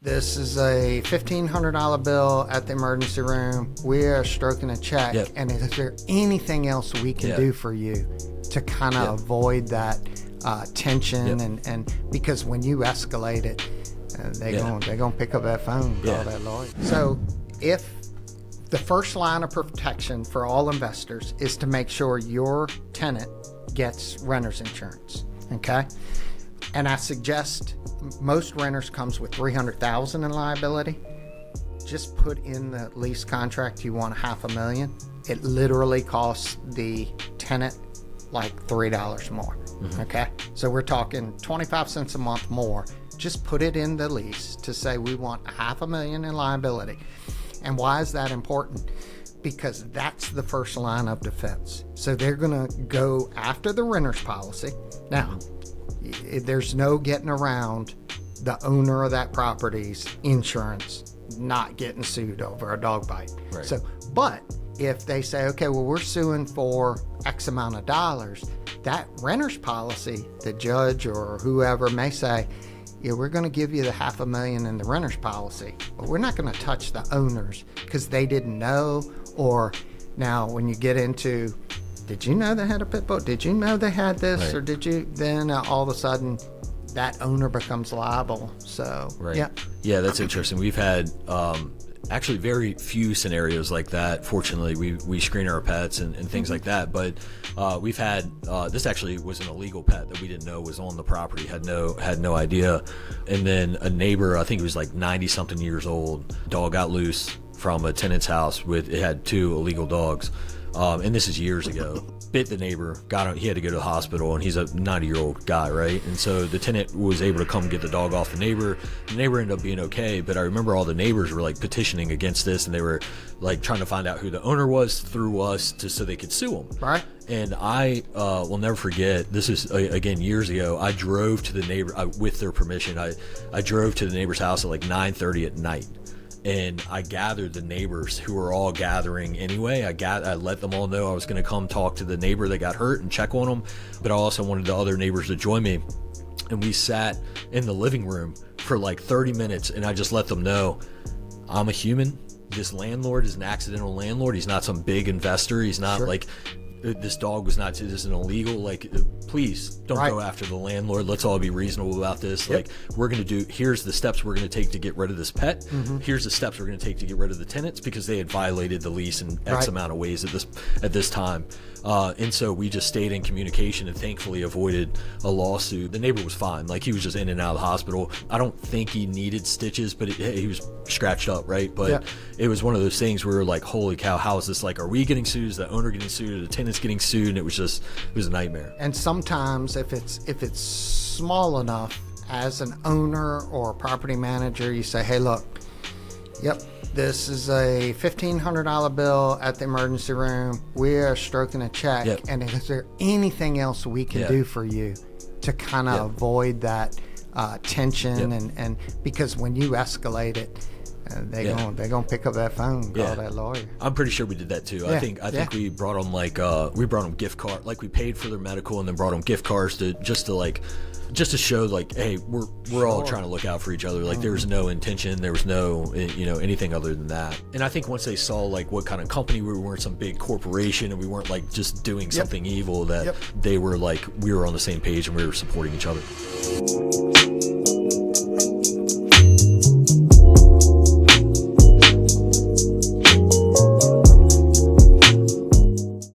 this is a $1,500 bill at the emergency room. We are stroking a check. Yep. And is there anything else we can do for you to kind of avoid that tension? And because when you escalate it, they're gonna pick up that phone and call that lawyer. So if the first line of protection for all investors is to make sure your tenant gets renter's insurance, okay? And I suggest most renters comes with $300,000 in liability. Just put in the lease contract you want $500,000. It literally costs the tenant like $3 more. Okay, so we're talking 25 cents a month more. Just put it in the lease to say we want $500,000 in liability. And why is that important? Because that's the first line of defense. So they're going to go after the renter's policy. Now, there's no getting around the owner of that property's insurance not getting sued over a dog bite. Right. So, but if they say, okay, well, we're suing for X amount of dollars, that renter's policy, the judge or whoever may say, yeah, we're going to give you the $500,000 in the renter's policy, but we're not going to touch the owners because they didn't know. Or now when you get into, did you know they had a pit bull? Did you know they had this? Right. Or did you? Then all of a sudden that owner becomes liable. So, Yeah, that's interesting. We've had actually very few scenarios like that. Fortunately, we screen our pets and things like that. But we've had this actually was an illegal pet that we didn't know was on the property. Had no idea. And then a neighbor, I think he was like 90 something years old. Dog got loose from a tenant's house it had 2 illegal dogs. And this is years ago. Bit the neighbor, he had to go to the hospital, and he's a 90-year-old guy, right? And so the tenant was able to come get the dog off the neighbor. The neighbor ended up being okay, but I remember all the neighbors were like petitioning against this, and they were like trying to find out who the owner was through us so they could sue him. Right. And I will never forget, this is again years ago, I drove to the neighbor with their permission. I drove to the neighbor's house at like 9:30 at night. And I gathered the neighbors who were all gathering anyway. I let them all know I was going to come talk to the neighbor that got hurt and check on them. But I also wanted the other neighbors to join me. And we sat in the living room for like 30 minutes. And I just let them know I'm a human. This landlord is an accidental landlord. He's not some big investor. He's not like this dog was not, this is an illegal, like, please don't go after the landlord. Let's all be reasonable about this. Like, we're going to here's the steps we're going to take to get rid of this pet. Here's the steps we're going to take to get rid of the tenants because they had violated the lease in X amount of ways at this time. And so we just stayed in communication and thankfully avoided a lawsuit. The neighbor was fine. Like, he was just in and out of the hospital. I don't think he needed stitches, but he was scratched up, right? But it was one of those things where we were like, holy cow, how is this? Like, are we getting sued? Is the owner getting sued? Are the tenants getting sued? And it was a nightmare. And sometimes if it's small enough, as an owner or a property manager, you say, hey, look, this is a $1,500 bill at the emergency room. We are stroking a check. And is there anything else we can do for you to kind of avoid that tension? And because when you escalate it, they're gonna pick up that phone and call that lawyer. I'm pretty sure we did that too. I think we brought them gift card, like we paid for their medical and then brought them gift cards just to show like, hey, we're all trying to look out for each other. Like there was no intention, there was no anything other than that. And I think once they saw like what kind of company we weren't some big corporation and we weren't like just doing something evil, that they were like, we were on the same page and we were supporting each other.